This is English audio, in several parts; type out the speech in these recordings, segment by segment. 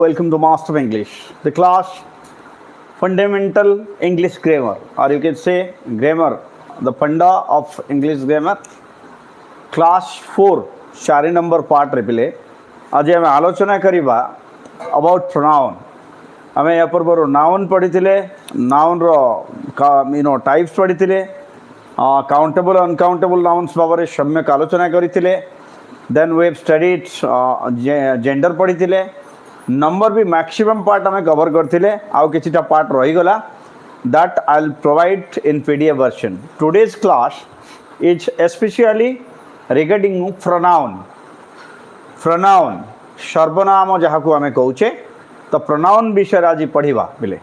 Welcome to Master of English, the class Fundamental English Grammar, or you can say Grammar, the funda of English Grammar, class 4, Shari number part repile. आज आम आलोचना करिबा about pronoun. आमे या पूर्व noun पढ़िथिले, noun रो types पढ़िथिले, countable uncountable nouns बाबरे सम्यक आलोचना करिथिले. Then we have studied gender पढ़िथिले. नंबर भी मैक्सिमम पार्ट आम कवर करते आउ किछिटा पार्ट रहीगला that I will provide in PDF version. Today's class is specially regarding pronoun. Pronoun सर्वनाम जहाँ को आम कौचे तो प्रोनाउन विषय आज पढ़ा बिले.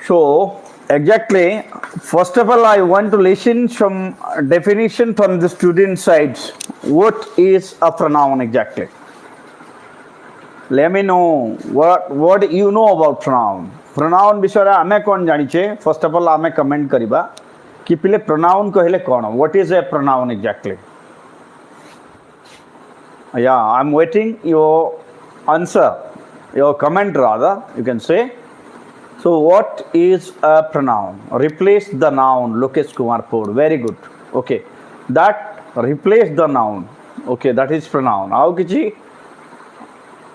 So exactly first of all I want to listen some definition from the student sides. What is a pronoun exactly? Let me know what you know about pronoun. Pronoun विषय आमे कौन जानिचे. First of all आमे comment करिबा कि पिले pronoun कहले कौन. What is a pronoun exactly? Yeah, I'm waiting your answer, your comment rather. You can say. So what is a pronoun? Replace the noun. Lokesh Kumar Pod. Very good. Okay, that replace the noun. Okay, that is pronoun. How kichi?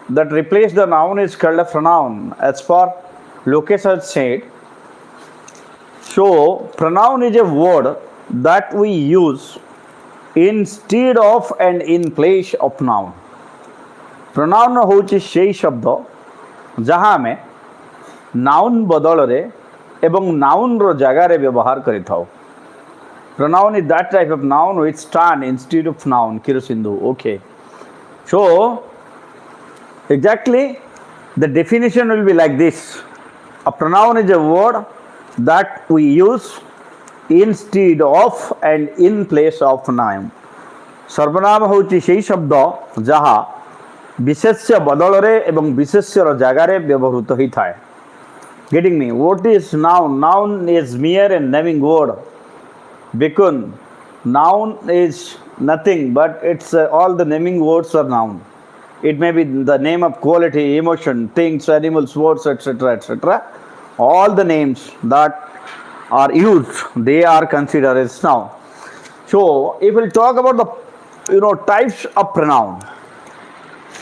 That replace the noun is called a pronoun as per Lokesh has said. So pronoun is a word that we use instead of and in place of noun. Pronoun होची सेई शब्द जहाँ में noun बदल रे एवं noun रो जगह रे व्यवहार करी थाओ. Pronoun is that type of noun which stand instead of noun. Kirusindu. Okay. So exactly, the definition will be like this. A pronoun is a word that we use instead of and in place of noun. सर्वनाम होची सेई शब्द जहाँ विशेष्य बदल रे एवं विशेष्यर जगह रे व्यवहृत ही थाए. Getting me? What is noun? Noun is mere and naming word. Because noun is nothing but it's all the naming words are noun. It may be the name of quality, emotion, things, animals, words, etc., etc. All the names that are used, they are considered as noun. So, if we'll talk about the types of pronoun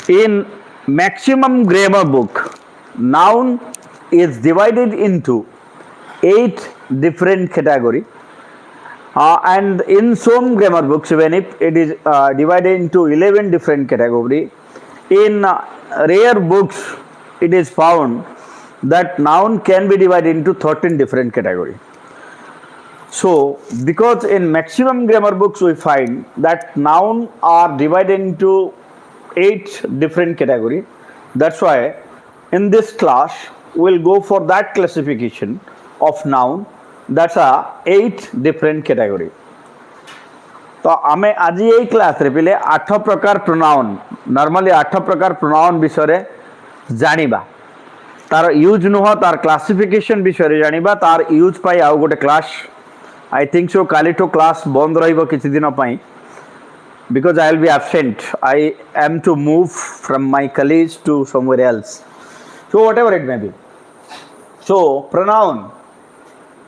in maximum grammar book, noun is divided into 8 different categories. And in some grammar books, even if it is divided into 11 different categories. In rare books, it is found that noun can be divided into 13 different categories. So, because in maximum grammar books we find that noun are divided into 8 different categories. That's why in this class we'll go for that classification of noun. That's 8 different categories. तो आमे आज ये class रे पिले 8 प्रकार pronoun normally 8 प्रकार pronoun विषय रे जानिबा. तार यूज नुह तार क्लासिफिकेशन विषय रे जानिबा. तार यूज पाई आउ गोटे क्लास आई थिंक सो कालीठो क्लास बंद रहिबो किछि दिन पाई because I will be absent. I am to move from my college to somewhere else. So whatever it may be. So pronoun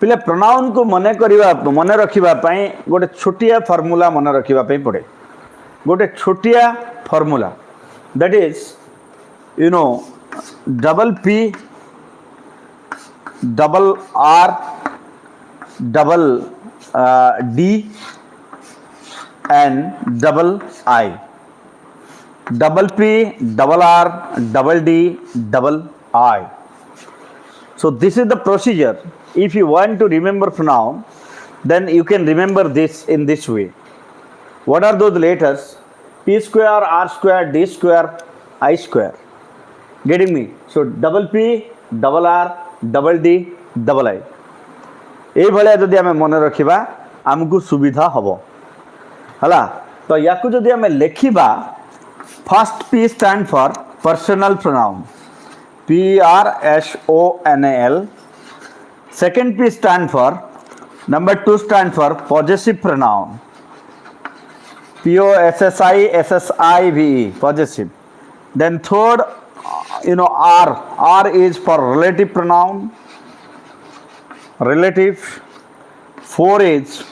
पिले प्रोनाउन को मन रखिबा पई गोटे छोटिया फॉर्मूला मन रखिबा पई पड़े. गोटे छोटिया formula that is double P double R double D and double I. Double P double R double D double I. So this is the procedure. If you want to remember pronoun, then you can remember this in this way. What are those letters? P square, R square, D square, I square. Getting me? So double P, double R, double D, double I. ये भले जदि आमे मन रखिबा हमकु सुविधा हबो. हला तो याकु जदि आमे लेखिबा first P stand for personal pronoun. PRSONAL. Second P stand for number 2 stand for possessive pronoun. POSSISSIVE, possessive. Then third R is for relative pronoun, relative. 4 is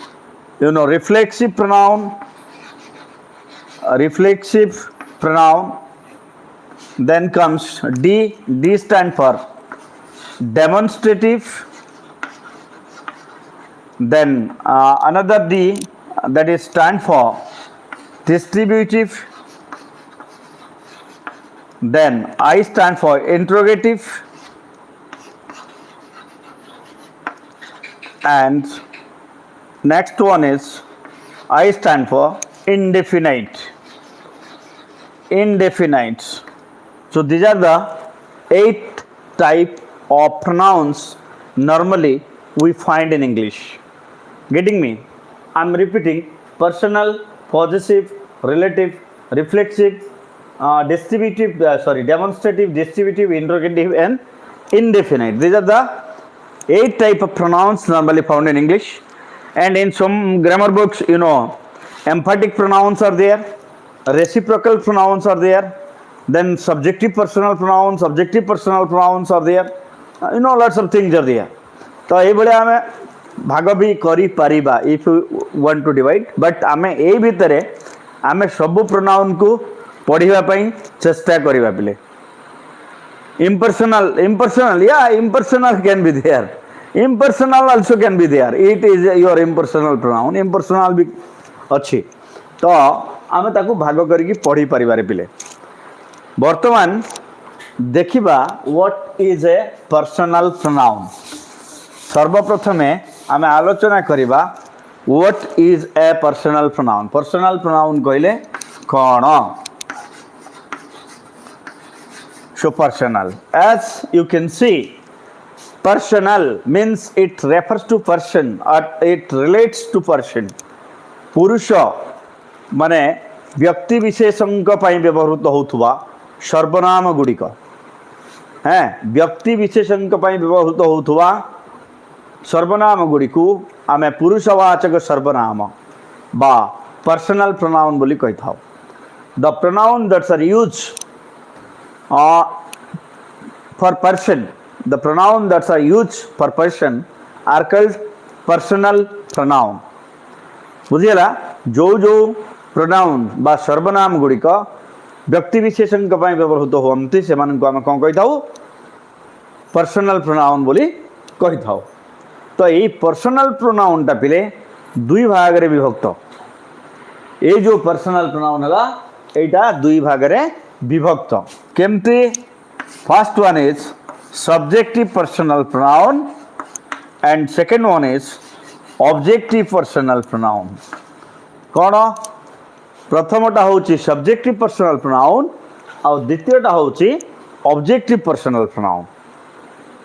reflexive pronoun, reflexive pronoun. Then comes D stand for demonstrative. Then another D, that is stand for distributive. Then I stand for interrogative, and next one is I stand for indefinite. Indefinite. So these are the 8 type of pronouns normally we find in English. Getting me? I'm repeating: personal, possessive, relative, reflexive, demonstrative, distributive, interrogative, and indefinite. These are the 8 type of pronouns normally found in English. And in some grammar books, emphatic pronouns are there, reciprocal pronouns are there, then subjective personal pronouns are there. Lots of things are there. तो ये बड़े हमें भाग भी करी Paribas if you want to divide, but हमें ए भितरे हमें सब प्रोनाउन को पढ़िबा पई चेष्टा करिबा पिले. Impersonal can be there. Impersonal also can be there. It is your impersonal pronoun. Impersonal भी अच्छी. तो हमें ताकू भाग करिकी पढ़ी पारिबारे पिले. वर्तमान देखिबा what is a personal pronoun. सर्वप्रथमे आमे आलोचना करिबा what is a personal pronoun. Personal pronoun कहले कौन? So personal, as you can see, personal means it refers to person or it relates to person. पुरुष माने व्यक्ति विशेषंक पई व्यवहृत होथुवा सर्वनाम गुड़िक हैं, व्यक्ति विशेषंक पई व्यवहृत होथुवा सर्वनाम गुड़िकु आमे पुरुषवाचक सर्वनाम बा पर्सनल प्रोनाउन बोली कहि थाउ. The pronoun that's are used for person, the pronoun that are used for person are called personal pronoun. बुझिला जो प्रोनाउन बा सर्वनाम गुड़िक व्यक्ति विशेषण पई व्यवहृत होती से मान को आम कौन कही थाउ? पर्सनल प्रोनाउन बोली कही थाउ. तो यही पर्सनल प्रोनाउन टा पिले दुई भाग रे विभक्त. ये जो पर्सनल प्रोनाउन हला एटा दुई भाग रे विभक्त. केमती? First one is subjective personal pronoun and second one is objective personal pronoun. कौन? प्रथमटा होची subjective personal pronoun और द्वितीयटा होची objective personal pronoun.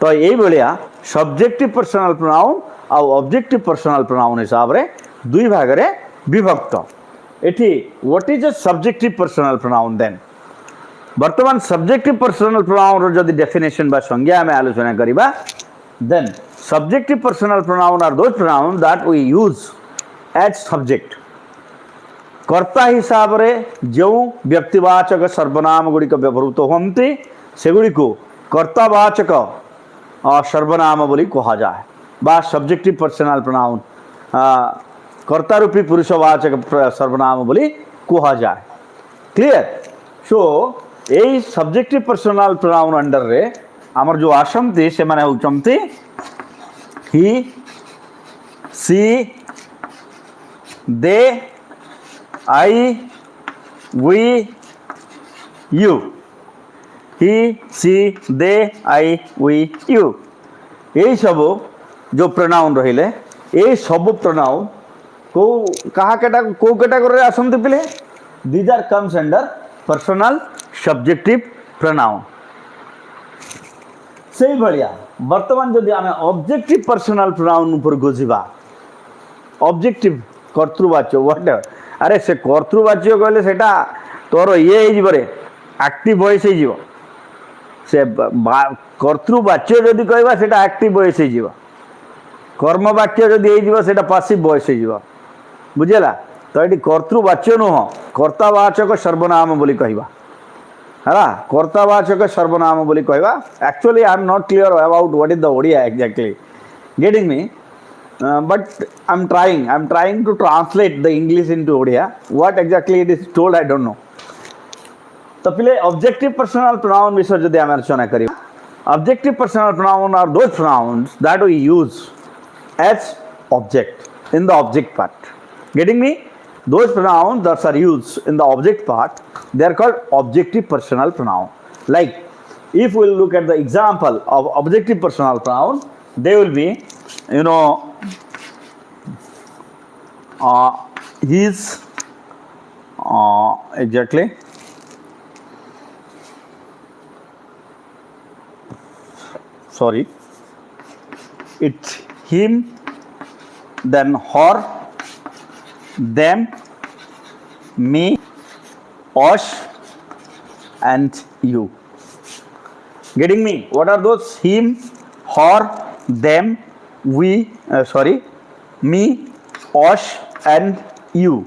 तो यही भलिया subjective personal pronoun और objective personal pronoun हिसाब रे दुई भाग रे विभक्त. एठी what is a subjective personal pronoun then? वर्तमान सब्जेक्टिव पर्सनल प्रोनाउन जदि डेफिनेशन बा संज्ञा में आलोचना करिबा, then subjective personal pronoun are those pronoun that we use as subject. कर्ता हिसाब रे जो व्यक्तिवाचक सर्वनाम गुड़िक व्यवहृत होती सेगुड़ी को कर्तावाचक सर्वनाम बोली कहा जाए बा सब्जेक्टिव पर्सनल प्रोनाउन कर्ता रूपी पुरुषवाचक सर्वनाम बोली कहा जाए. क्लियर? सो यही सब्जेक्टिव पर्सनल प्रोनाउन अंडर रे आमर जो आसंती से माने होचंती he, she, they, I, we, you. He, she, they, I, we, you. यही सब जो प्रोनाउन रहिले ये सब प्रोनाउन को कहा कैटेगरी आसंती पिले? These are comes under personal subjective pronoun. से भलिया वर्तमान जदि आमे ऑब्जेक्टिव पर्सनल प्रोनाउन ऊपर गोजिबा, ऑब्जेक्टिव कर्तृवाच्य व्हाट, अरे से कर्तृवाच्य कहले सेटा तोर ये हे जिवरे एक्टिव वॉइस हे जिवो. से कर्तृवाच्य जदि कहबा सेटा एक्टिव वॉइस हे जिवो. कर्म वाक्य जदि हे जिवो सेटा पैसिव वॉइस हे जिवो. बुझिला? तो ये कर्तृवाच्य नुह कर्तावाचक सर्वनाम बोली कहबा. है कर्तावाचक सर्वनाम बोली कहवा actually I am not clear about what is the Odia exactly getting me but I'm trying to translate the English into Odia. What exactly it is told, I don't know. तो पहले ऑब्जेक्टिव पर्सनल प्रोनाउन विषय जो आम आलोचना करिए objective personal pronoun are those pronouns that we use as object in the object part getting me those pronouns that are used in the object part they are called objective personal pronoun. Like if we'll look at the example of objective personal pronoun, they will be his exactly sorry it's him, then her, them, me, us, and you. Getting me? What are those? Him, her, them, we, me, us, and you.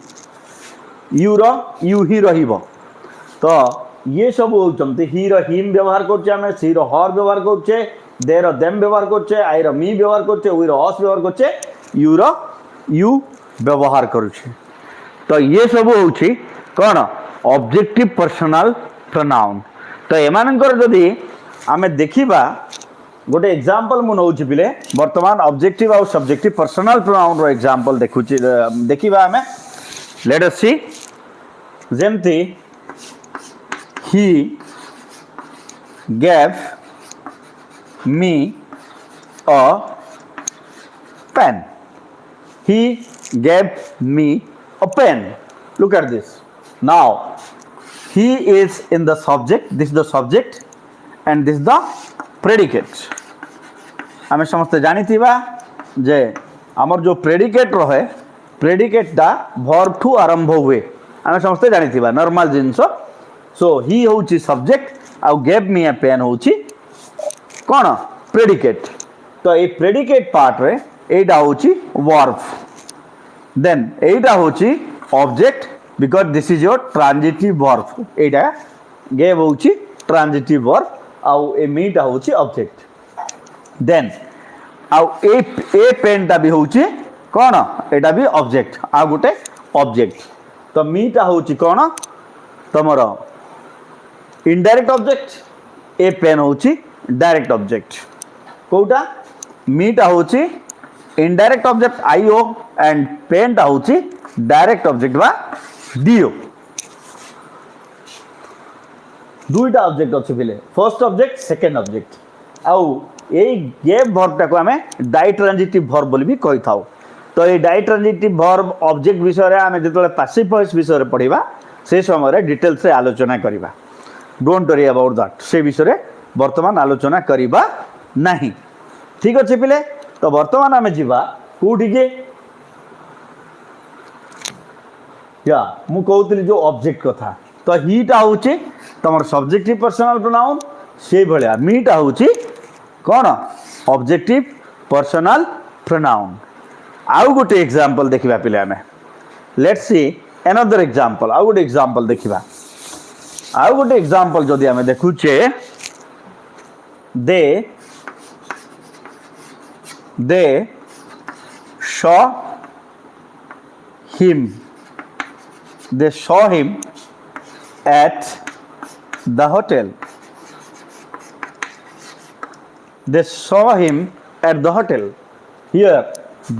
You ही रहिबो तो ये सब होचंती ही रो him व्यवहार करछे हमें सी रो हर व्यवहार करछे दे रो them व्यवहार करछे आई रो मी व्यवहार करछे वी रो अस व्यवहार करछे यू रो यू व्यवहार करुछे तो ये सब होउछि कोन ऑब्जेक्टिव पर्सनल प्रोनाउन तो एमानकर जदि आमे देखिबा गोटे एग्जांपल मु नउछि बिले वर्तमान ऑब्जेक्टिव और सब्जेक्टिव पर्सनल प्रोनाउन रो एग्जांपल देखुछि देखिबा आमे लेट अस सी जेमति he gave me a pen. He gave me a pen. Look at this. Now, he is in the subject. This is the subject, and this is the predicate. आमे समस्ते जानी थीबा जे आमर जो predicate रहे predicate टा verb ठू आरंभ हुए आमे समस्ते जानी थीबा normal जिंस so he होउची subject आउ gave me a pen होउची कोन predicate तो ए predicate part रे एटा होउची verb then एटा होउची object because this is your transitive verb Etah gave होउची transitive verb आउ ए me टा होउची object then आउ ए pen टा भी होउची कोन एटा भी object आ गुटे object तो me टा होउची कोन तमरो इनडायरेक्ट ऑब्जेक्ट ए पेन होची डायरेक्ट ऑब्जेक्ट कोटा मीटा होची indirect object IO and pen टा होची डायरेक्ट ऑब्जेक्ट बा डीओ दुईटा ऑब्जेक्ट अछि बिले फर्स्ट ऑब्जेक्ट सेकंड ऑब्जेक्ट आउ एई गेव वर्ब टाको हमें डाई ट्रांजिटिव वर्ब बोली भी कहि थाउ तो ए डाई ट्रांजिटिव वर्ब ऑब्जेक्ट विषय रे हमें जेतले पैसिव वॉइस विषय रे पढिबा से समय रे डिटेल्स रे आलोचना करिबा डोंट वरी अबाउट दैट से विषय वर्तमान आलोचना करिबा नहीं ठीक अच्छे पिले तो वर्तमान आमे जीवा कोठी के या मु कहउतली जो ऑब्जेक्ट कथा तो हीटा होची तमर सब्जेक्टिव पर्सनल प्रोनाउन से भलिया मीटा होची कोन ऑब्जेक्टिव पर्सनल प्रोनाउन आउ गोटे एग्जांपल देखिबा पिले आमे लेट्स सी अनदर एग्जांपल आउ गोटे एग्जांपल देखिबा आउ गोटे एग्जांपल जदि आमे देखुचे दे saw him at the hotel they saw him at the hotel here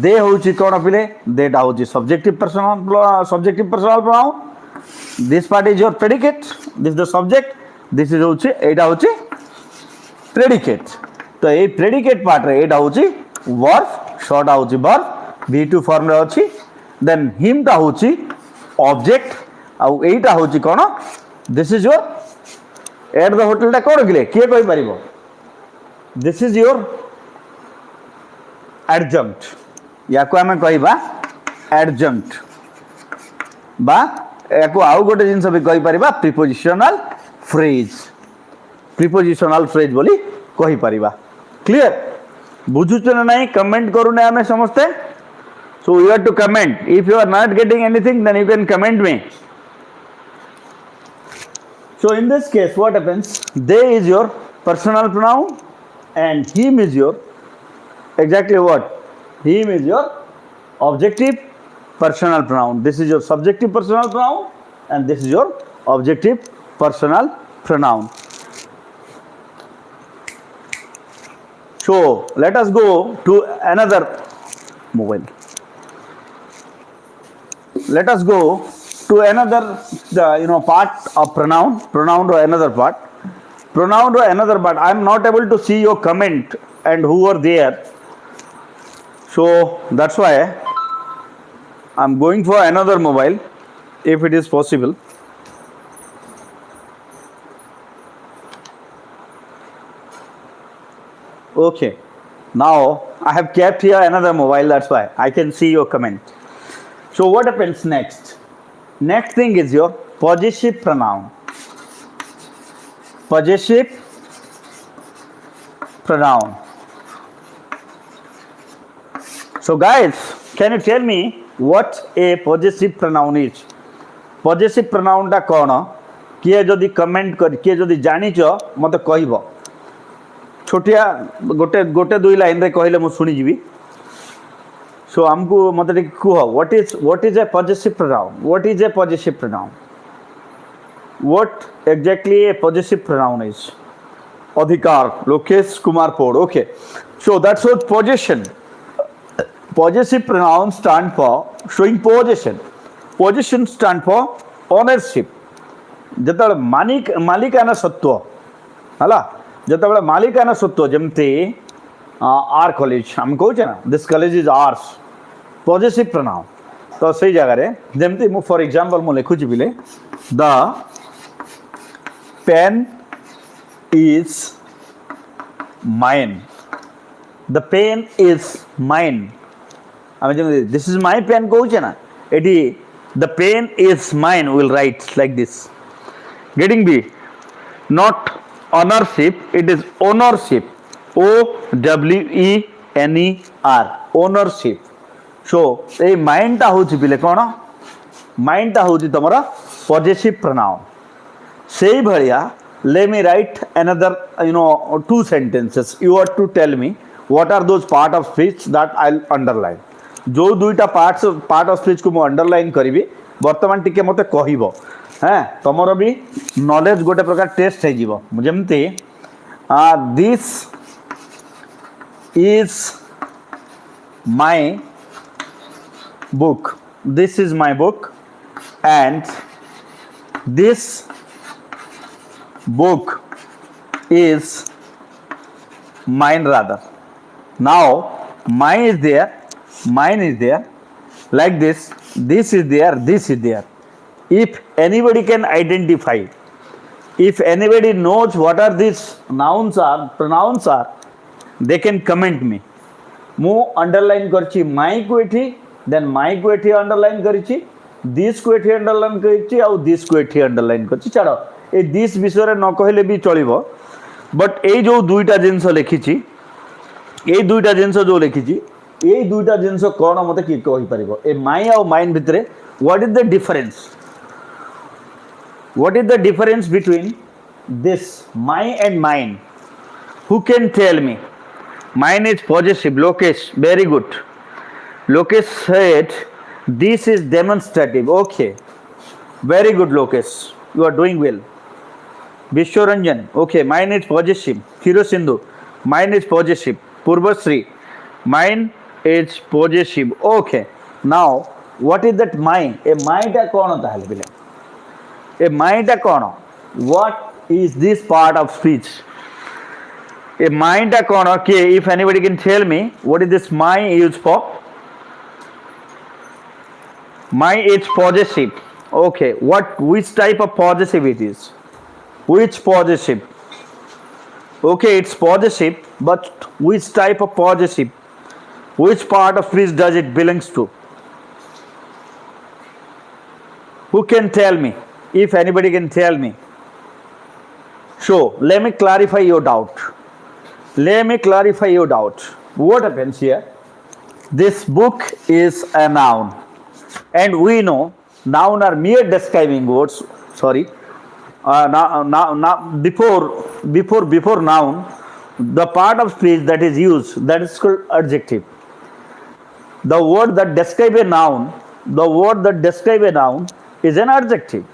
they होची कोन पिले देटा होची subjective personal pronoun this part is your predicate this is the subject this is होची एटा होची predicate तो ए predicate part रे एटा होची verb short होची verb v2 form रे होची then him टा होची object आउ एटा होची कोन this is your at the hotel टा कोन गिले के कहि परिबो this is your adjunct याको हमें कहबा adjunct बा याको आउ गोटे जिंस भी कहि परिबा प्रीपोजिशनल फ्रेज बोली कहि परिबा क्लियर बुझुछ ना नहीं कमेंट करू ने हमें समझते so you have to comment if you are not getting anything then you can comment me So in this case, what happens? They is your personal pronoun and him is your exactly what? Him is your objective personal pronoun. This is your subjective personal pronoun and this is your objective personal pronoun. So let us go to another mobile. Let us go to another part of pronoun to another part. Pronoun to another part. I am not able to see your comment and who are there. So that's why I am going for another mobile if it is possible. Okay. Now I have kept here another mobile, that's why I can see your comment. So what happens next? Next thing is your possessive pronoun. Possessive pronoun. So guys, can you tell me what a possessive pronoun is? Possessive pronoun टा कौन? किए जदि comment कर किए जदि जानिच मते कहइबो. छोटिया गोटे गोटे दुई लाइन रे कहले मु सुनी जीवी. So हमको मते कुह what is a possessive pronoun? What is a possessive pronoun? What exactly a possessive pronoun is? Adhikar, Lokesh Kumar Pod. Okay. So that's what possession. Possessive pronouns stand for showing possession. Possession stand for ownership. ଯେତେବେଳେ ମାଲିକାନା ସତ୍ତ୍ୱ ହେଲା ଯେତେବେଳେ ମାଲିକାନା ସତ୍ତ୍ୱ ଯେମିତି are college आम कहे ना this college is hours positive pronoun तो सही जगह जमती मु फॉर एग्जांपल मु लिखुची बिले the pen is mine the pen is mine आम जमी दिस इज माय पेन कहे ना एटी the pen is mine will write like this getting be not ownership it is ownership OWENER ownership so ये माइंडटा हूँ पिले कौन माइंडटा हूँ तुम पॉजिटिव प्रोनाउन से भाया let me write another two sentences you have to tell me what are those part of speech that I'll underline जो दुईटा part of speech को मु underline करी बर्तमान टिके मते कहइबो हैं तमरो भी नॉलेज गोटे प्रकार टेस्ट है जीवो जेमती this is my book this is my book and this book is mine rather now mine is there like this is there if anybody can identify if anybody knows what are these pronouns are they can comment me मु underline करछि माई को एठी then माई को एठी underline करछि this को एठी underline करछि आ दिस को एठी अंडरलाइन करछि छाड़ो ए दिस विषय रे न कहले भी चलिबो बट ए जो दुईटा जिंस लिखिछि ए दुईटा जिंस जो लिखिछि ए दुईटा जिंस कोन मते की कहि परिबो ए माई आ माइन भितरे what is the difference between this my and mine who can tell me mine is possessive Lokesh very good Lokesh said this is demonstrative okay very good Lokesh you are doing well Vishwaranjan okay mine is possessive Hirosindhu mine is possessive Purvasri mine is possessive okay now what is that mine a mine ta kon tahale bile a mine ta kon what is this part of speech a mind corner okay if anybody can tell me what is this my used for my is possessive okay which type of possessive it is which possessive okay it's possessive but which type of possessive which part of speech does it belongs to who can tell me if anybody can tell me so let me clarify your doubt what happens here this book is a noun and we know noun are mere describing words sorry before noun, the part of speech that is used, that is called adjective. The word that describe a noun, is an adjective.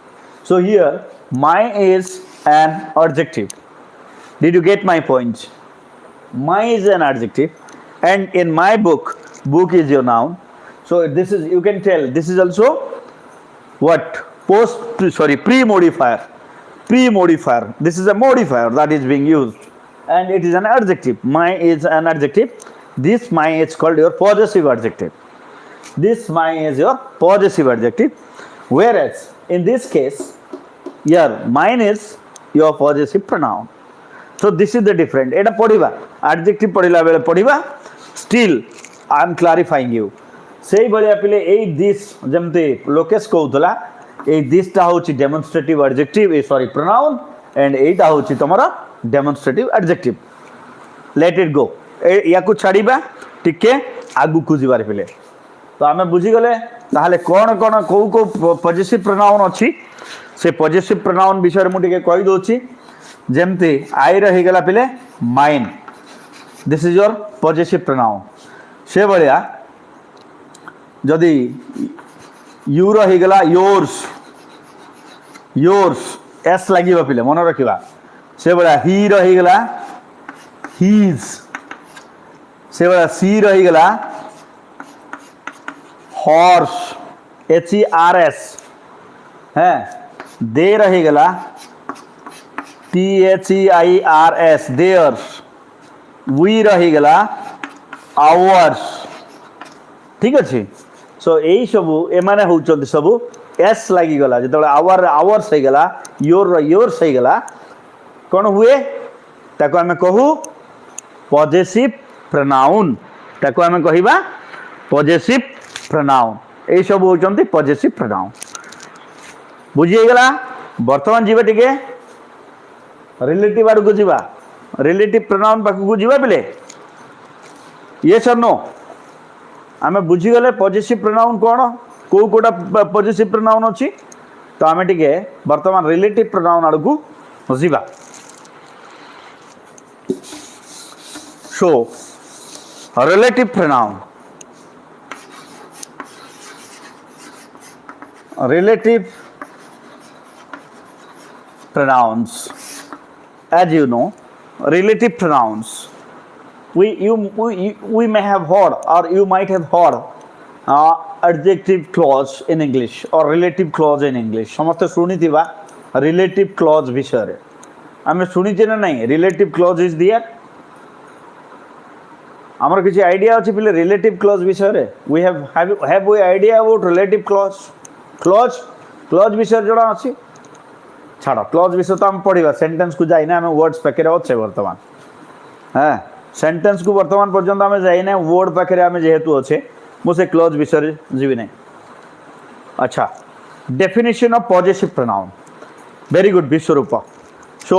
So here, my is an adjective. Did you get my point? My is an adjective, and in my book is your noun. So this is, you can tell, this is also what? Pre-modifier. This is a modifier that is being used, and it is an adjective. My is an adjective. This my is called your possessive adjective. Whereas in this case, here mine is your possessive pronoun. So this is the different. Eta पढ़िबा adjective पढ़िला बेले पढ़िबा. Still I am clarifying you. सेही भलिया पिले एई this जेमते Lokesh कहउतला, AE this टा होची demonstrative adjective, pronoun, and एटा होची तमरा demonstrative adjective. Let it go. याकु छाड़िबा टिके आगु को जिबार पिले. तो आमे बुझी गले ताहले कोन कोन को possessive pronoun अछि, से possessive pronoun विषय मु टिके कहि दोछि. जेमती आई रही गला पिले mine, this is your positive pronoun. से भलिया जदि यू रही गला योर्स एस लागिबा पिले मन रखिबा. से भलिया ही रही गला हीज. से भलिया सी रही गला हॉर्स, HERS है. दे रही गला THEIRS, theirs. We रही गला ours. ठीक अच्छे. सो यही सबू एमाने होउचंती सबू एस लागी गला. जेतबे आवर्स हे गला, योर्स हे गला, कोन हुए ताको हमें कहू पॉजेसिव प्रोनाउन. ताको हमें कहिबा पॉजेसिव प्रोनाउन. एही सबू होउचंती पॉजेसिव प्रोनाउन. बुझी गला. वर्तमान जीवा टिके रिलेटिव आड़ को जीवा. रिलेटिव प्रोनाउन पाखु को जीवा बेले यस और नो. आमे बुझी गले पॉजिटिव प्रोनाउन कोन, को कोटा पॉजिटिव प्रोनाउन अछि. तो आमे टिके वर्तमान रिलेटिव प्रोनाउन आड़ को जीवा. So relative pronoun, pronouns. As you know, relative pronouns, we may have heard, or you might have heard, adjective clause in English or relative clause in English. समस्त सुनिथिबा relative clause विषय. आमे सुनिचे ना नहीं relative clause is there. हमर किछि idea अछि पिले relative clause विषय. We have we idea about relative clause. Clause विषय जोड़ा अछि. छाड़ क्लॉज विषय तो हम पढ़ा. सेंटेंस को जाइना आम वर्ड्स पाखे अच्छे बर्तमान. हाँ, सेंटेंस को बर्तमान पर्यंत आम जाइना वर्ड पाखे आम जेहेतु अच्छे मुझे क्लॉज विषय जीवी ना. अच्छा, definition of possessive pronoun. Very good Biswarup. So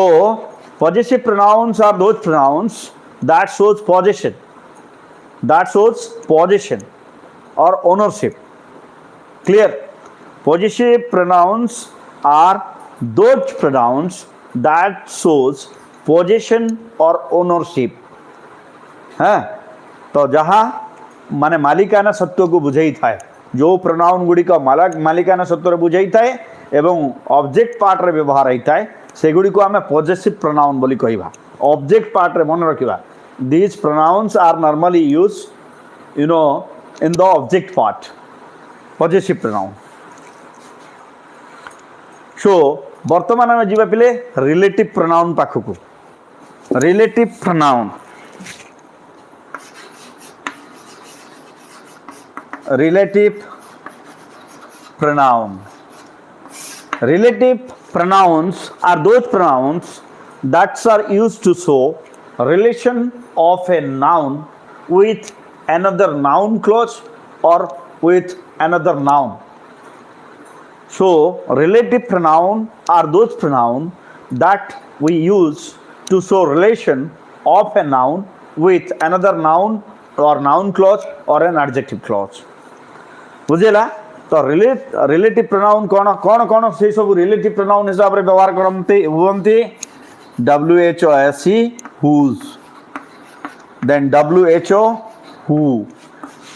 possessive pronouns are those pronouns that shows possession or ownership. Clear? Possessive pronouns are those pronouns that shows possession or ownership. हाँ, तो जहाँ माने मालिकाना सत्व को बुझाई थाए, जो प्रोनाउन गुड़ी का मालिकाना सत्व बुझाई थाए एवं ऑब्जेक्ट पार्ट रे व्यवहार होता है, से गुड़ी को हमें पॉजेसिव प्रोनाउन बोली कहिबा. ऑब्जेक्ट पार्ट रे मन रखिबा. These pronouns are normally used, in the object part. Possessive pronoun. So वर्तमान आम जीवा पिले रिलेटिव प्रोनाउन पाखकू. Relative pronoun, relative pronouns are those pronouns that are used to show relation of a noun with another noun clause or with another noun. So relative pronoun are those pronouns that we use to show relation of a noun with another noun or noun clause or an adjective clause. बुझेला. तो relative pronoun कौन कौन कौन से सब relative pronoun हिसाब रे व्यवहार करते हुवंती WHOSE whose, then WHO who,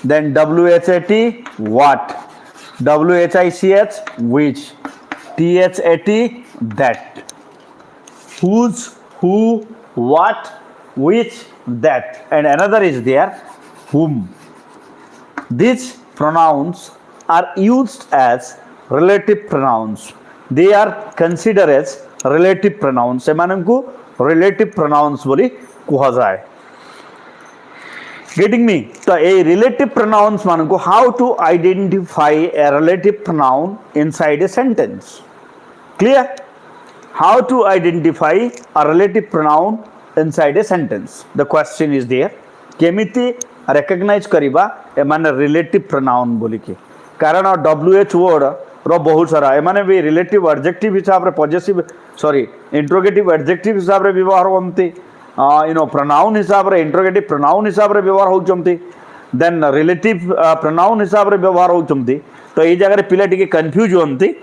then WHAT what, WHICH which, THAT that, whose, who, what, which, that, and another is there whom. These pronouns are used as relative pronouns. They are considered as relative pronouns. ସେମାନଙ୍କୁ relative pronouns ବୋଲି କୁହାଯାଏ. Getting me? तो ए relative pronouns ମାନଙ୍କୁ how to identify a relative pronoun inside a sentence. Clear? How to identify a relative pronoun inside a sentence. The question is there. केमिति recognize करिबा एमाने relative pronoun बोली के कारण WH word रो बहुत सारा एमाने भी relative adjective हिसाब रे possessive sorry interrogative adjective हिसाब रे व्यवहार होमती pronoun हिसाब रे interrogative pronoun हिसाब रे व्यवहार होचमती then relative pronoun हिसाब रे व्यवहार होचमती तो ए जगह रे पिला टिके confuse होमती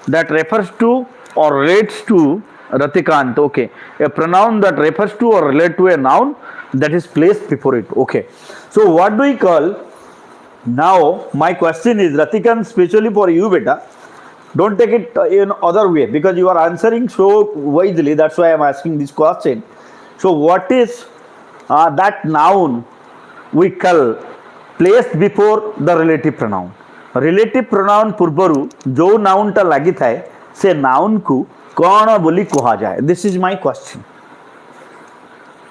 that refers to or relates to Ratikant, okay, a pronoun that refers to or relate to a noun that is placed before it. Okay, so what do we call now? My question is Ratikant, specially for you beta, don't take it in other way because you are answering so wisely, that's why I am asking this question. So what is that noun we call placed before the relative pronoun? Relative pronoun पूर्वरु जो noun टा लगी थाए से noun को कौन बोली कहा जाए? This is my question.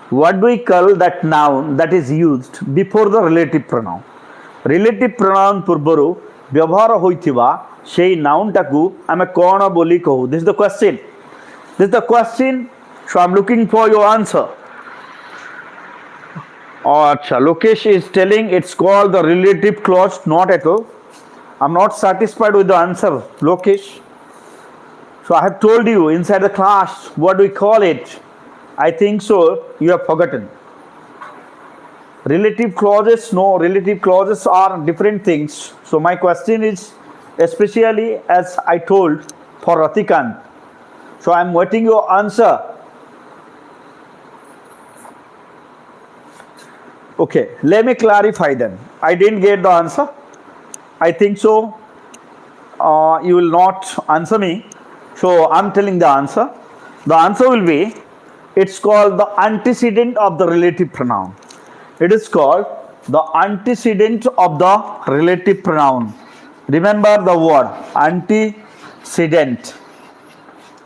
What do we call that noun that is used before the relative pronoun? Relative pronoun पूर्वरु व्यवहार होइथिबा सेई noun टाकू आमे कौन बोली कहू? This is the question. This is the question. So I am looking for your answer. अच्छा, Lokesh is telling it's called the relative clause. Not at all. I'm not satisfied with the answer, Lokesh. So I have told you inside the class what do we call it. I think so you have forgotten. Relative clauses, no, relative clauses are different things. So my question is especially as I told for Ratikant. So I am waiting your answer. Okay, let me clarify then. I didn't get the answer. I think so. You will not answer me. So I'm telling the answer. The answer will be, it's called the antecedent of the relative pronoun. It is called the antecedent of the relative pronoun. Remember the word antecedent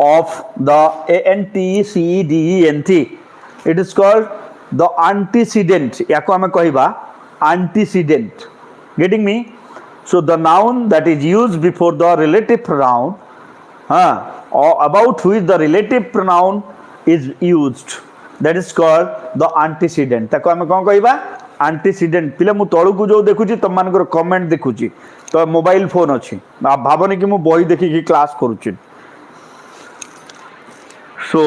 of the antecedent. It is called the antecedent. याको हमें कहिबा antecedent. Getting me? So the noun that is used before the relative pronoun, or about which the relative pronoun is used, that is called the antecedent. ताको हमें कौन कहिबा antecedent. पिले मु तळु को जो देखुची तम मानकर कमेंट देखुची तो मोबाइल फोन अछि आप भाबनी कि मु बही देखि कि क्लास करूची. So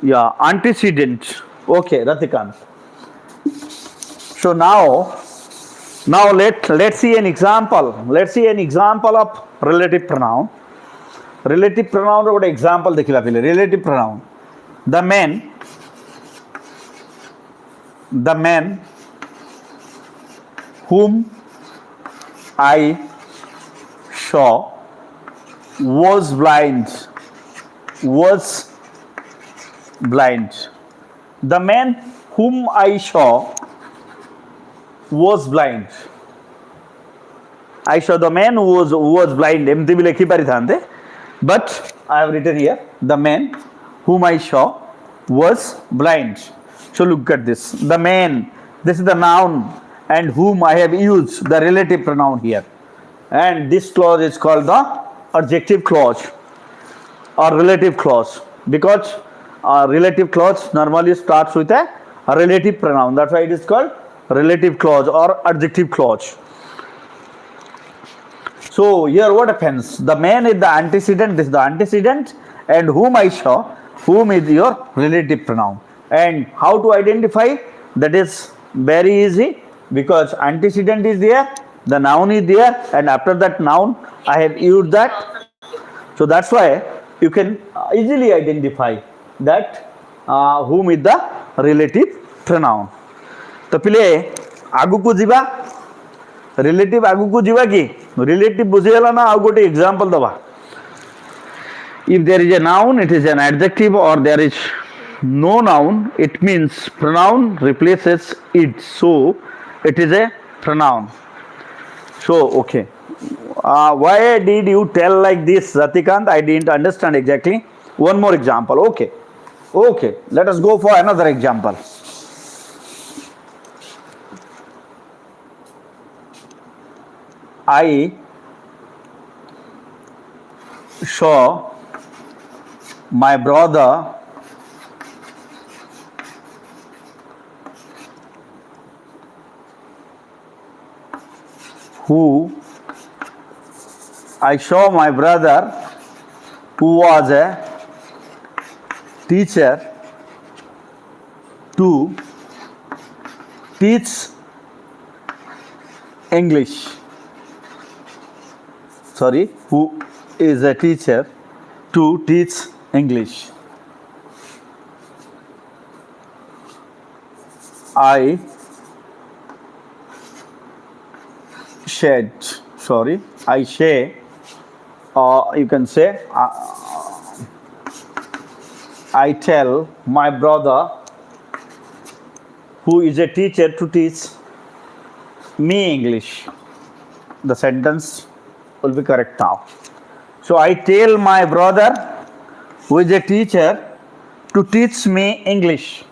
yeah, antecedent. Okay, Ratikant. So now let's see an example. Let's see an example of relative pronoun. Relative pronoun रो गोटे example देखिला पहिले. Relative pronoun. The man whom I saw was blind. The man whom I saw was blind. I saw the man who was blind. एमती भी लिखी पारि थांते. But I have written here the man whom I saw was blind. So look at this. The man. This is the noun, and whom I have used the relative pronoun here. And this clause is called the adjective clause or relative clause, because relative clause normally starts with a relative pronoun. That's why it is called relative clause or adjective clause. So here what happens? The man is the antecedent, this is the antecedent, and whom I saw, whom is your relative pronoun. And how to identify? That is very easy, because antecedent is there The noun is there, and after that noun, I have used that. So that's why you can easily identify that whom is the relative pronoun. तो पिले आगु को जीवा relative आगु को जीवा कि relative बुझीगला ना. आउ गोटे एग्जांपल दबा. If there is a noun, it is an adjective, or there is no noun, it means pronoun replaces it. So it is a pronoun. So okay. Why did you tell like this, Ratikant? I didn't understand exactly. One more example. Okay. Okay. Let us go for another example. I saw my brother who was a teacher to teach English. Sorry, who is a teacher to teach English. I say, you can say, I tell my brother who is a teacher to teach me English. The sentence will be correct now. So I tell my brother who is a teacher to teach me English.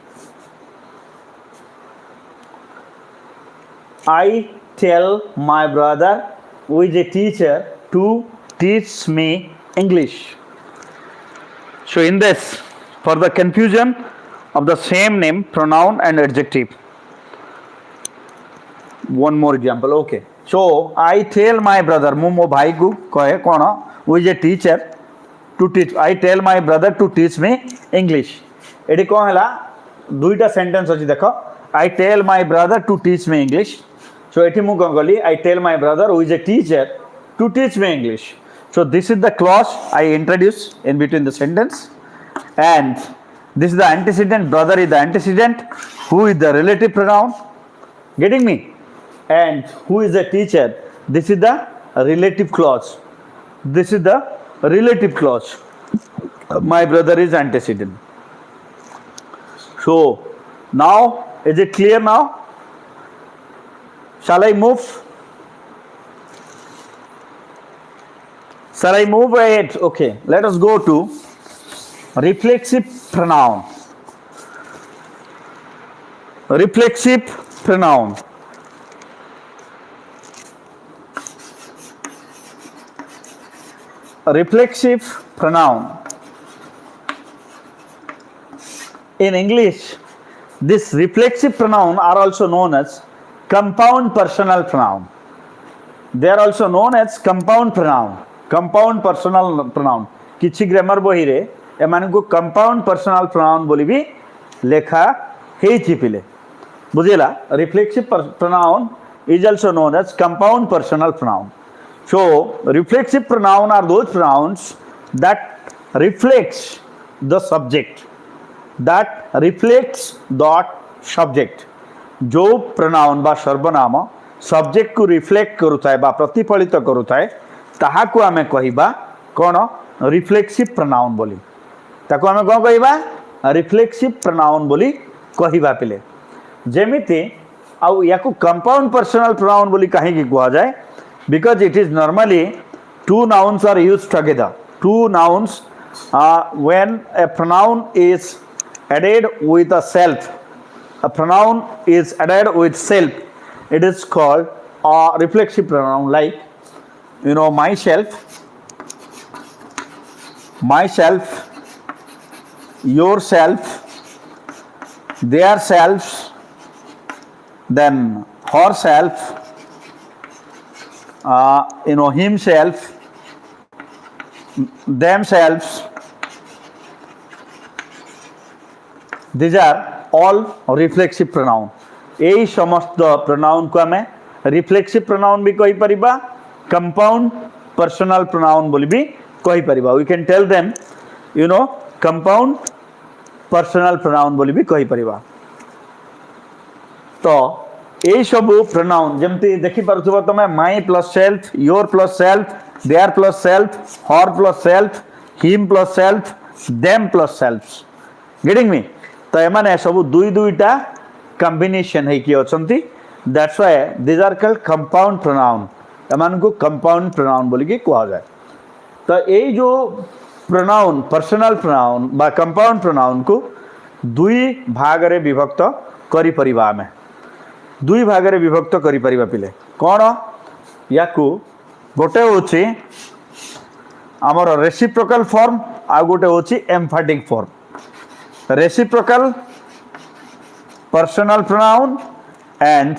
I tell my brother who is a teacher to teach me English. So in this, for the confusion of the same name, pronoun and adjective. One more example. Okay. So I tell my brother, mu mo bhai ku kahe kono, who is a teacher to teach. I tell my brother to teach me English. Eti kon hela duita sentence achi dekho. I tell my brother to teach me English. So eti mu kon kali, I tell my brother who is a teacher to teach me English. So this is the clause I introduce in between the sentence, and this is the antecedent. Brother is the antecedent. Who is the relative pronoun? Getting me? And who is the teacher? This is the relative clause. This is the relative clause. My brother is antecedent. So now, is it clear now? Shall I move? Shall I move ahead? Okay, let us go to reflexive pronoun. Reflexive pronoun. Reflexive pronoun. In English, this reflexive pronoun are also known as compound personal pronoun. They are also known as compound pronoun. Compound personal pronoun. किछि grammar बही रे एमान को compound personal pronoun बोली भी लेखा हेछि पिले. बुझिला? Reflexive pronoun is also known as compound personal pronoun. So reflexive pronoun are those pronouns that reflects the subject. That reflects that subject. जो pronoun बा सर्वनाम subject को reflect करुथाय बा प्रतिफलित करुथाय ताहा को आमे कहिबा कोन reflexive pronoun बोली. ताको आमे कोन कहिबा reflexive pronoun बोली कहिबा पिले. जेमिति आउ याकू compound personal pronoun बोली काहे की कुआ जाय, because it is normally two nouns are used together. Two nouns when a pronoun is added with a self. A pronoun is added with self. It is called a reflexive pronoun, like myself, yourself, their selves, then herself, himself, themselves. These are all reflexive pronoun. यही समस्त pronoun को हमें reflexive pronoun भी कहि परिबा compound personal pronoun बोली भी कहि परिबा we can tell them you know compound personal pronoun बोली भी कहि परिबा तो यही सब प्रोनाउन जमती देखि पारुथबो तमे my plus self your plus self their plus self her plus self him plus self them plus self getting me तो एमाने सब दुई दुईटा कॉम्बिनेशन है कि अछंती that's why this are called compound pronoun एमान को कंपाउंड प्रोनाउन बोली के कहा जाय तो यही जो प्रोनाउन पर्सनल प्रोनाउन बा कंपाउंड प्रोनाउन को दुई भाग रे विभक्त करि परिबा आमे दुई भाग रे विभक्त करि परिबा पिले कोन याकू गोटे होची हमर रेसिप्रोकल फॉर्म आ गोटे होची एम्फैटिक form reciprocal personal pronoun and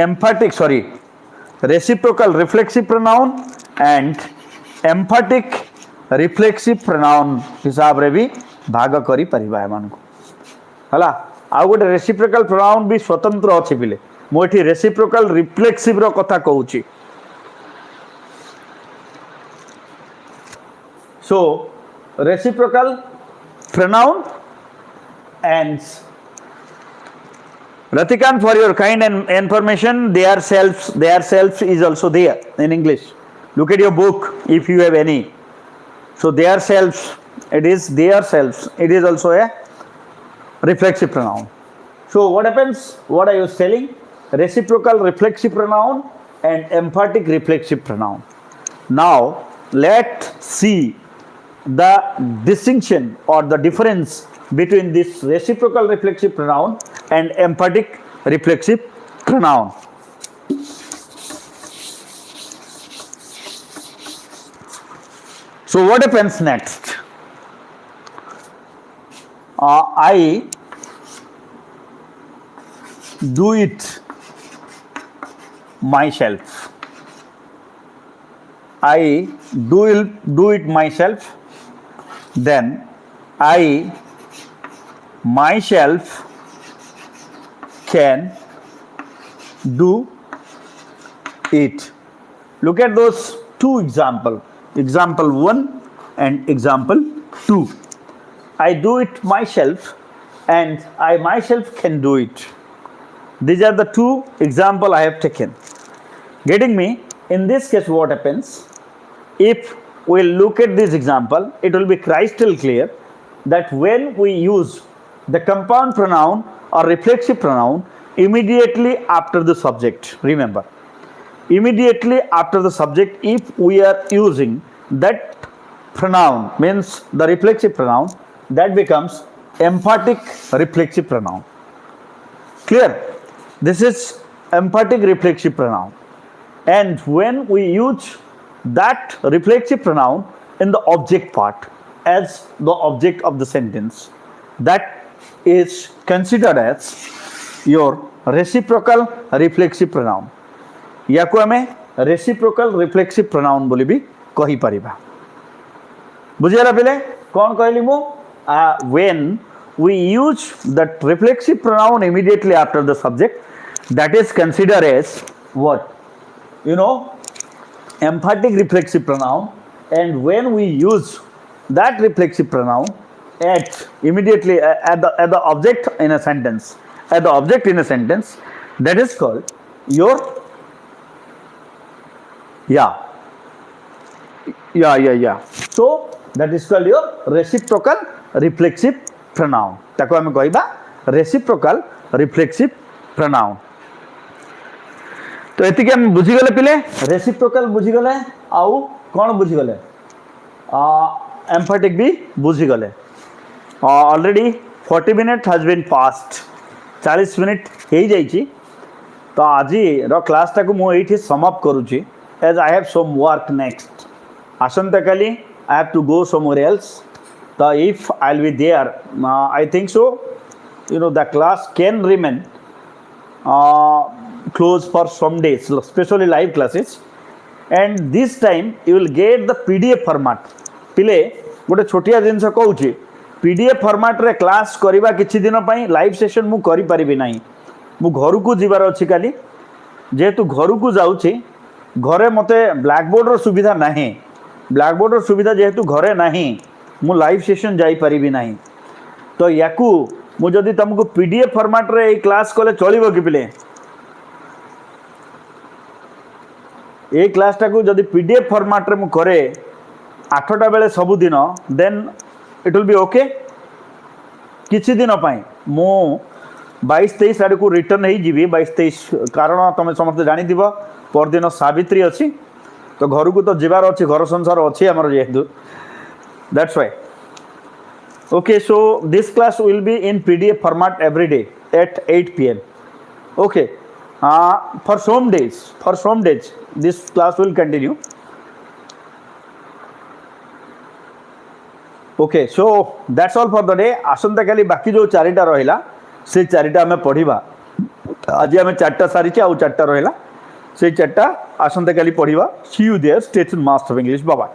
एम्फैटिक sorry reciprocal reflexive pronoun and एम्फैटिक reflexive pronoun हिसाब रे भी भाग करि परिबा एमान को हला आ गोटे रेसिप्रोकल प्रोनाउन भी स्वतंत्र अछि पिले मो एठी रेसिप्रोकल रिफ्लेक्सिव रो कथा कहूची so reciprocal pronoun and Ratikant, for your kind and information, their selves is also there in English. Look at your book if you have any. So their selves, it is their selves. It is also a reflexive pronoun. So what happens? What are you telling? Reciprocal reflexive pronoun and emphatic reflexive pronoun. Now let's see the distinction or the difference between this reciprocal reflexive pronoun and emphatic reflexive pronoun. So what happens next? I do it myself. I do it myself. Then I myself can do it. Look at those two examples. Example 1 and example 2. I do it myself and I myself can do it. These are the two examples I have taken. Getting me? In this case what happens? If we look at this example, it will be crystal clear that when we use the compound pronoun or reflexive pronoun immediately after the subject, remember, immediately after the subject, if we are using that pronoun, means the reflexive pronoun, that becomes emphatic reflexive pronoun. Clear? This is emphatic reflexive pronoun. And when we use that reflexive pronoun in the object part as the object of the sentence, that is considered as your reciprocal reflexive pronoun. याको हमें reciprocal reflexive pronoun बोली भी कही परिबा. बुझियला पिले कौन कहली मु when we use that reflexive pronoun immediately after the subject, that is considered as what? You know, emphatic reflexive pronoun. And when we use that reflexive pronoun at immediately at the object in a sentence, at the object in a sentence, that is called your so that is called your reciprocal reflexive pronoun. ताको हमें कहबा reciprocal reflexive pronoun. तो एति के हम बुझी गले पिले reciprocal बुझी गले आउ कोन बुझी गले emphatic भी बुझी गले. Already 40 minutes has been passed. 40 minute हे जाइछि. तो आजी रो क्लास टाको मो एठी समाप्त करूछि as I have some work next. Asanta kali I have to go somewhere else. So if I'll be there, I think so, you know, the class can remain closed for some days, especially live classes. And this time you will get the PDF format. Pile गोटे छोटिया जिनस कहूँ PDF format रे class करवा किछि दिन पई live session मु करि परिबि नाही. मु घर को जीवार अछि काली जेहेतु घर को जाऊँगी घरे मते ब्लैक बोर्डर सुविधा नहीं ब्लैक बोर्डर सुविधा जेहेतु घरे नहीं मु लाइव सेशन जाई परिबी नहीं तो याकू मु जदि तुमको पीडीएफ फॉर्मेट रे ए क्लास कले चलिबो कि पिले ए क्लास टाकू जदि पीडीएफ फॉर्मेट रे मु करे 8टा बेले सब दिन then it will be okay किछि दिन पाई मु 22-23 आड़ को रिटर्न हो जी 22-23 कारण तुम समस्त जानी परदिन सावित्री अच्छी तो घर को तो जीवार अच्छी घर संसार अच्छी आमर जेहेतु that's why okay so this class will be in PDF format every day at 8 PM okay for some days this class will continue okay so that's all for the day आसंता काली बाकी जो 4टा रहिला से 4टा आम पढ़ा आज आम 4टा सारी आउ 4टा रहा से 4टा आसंता काली पढ़ा see you there stay tuned master of English bye bye.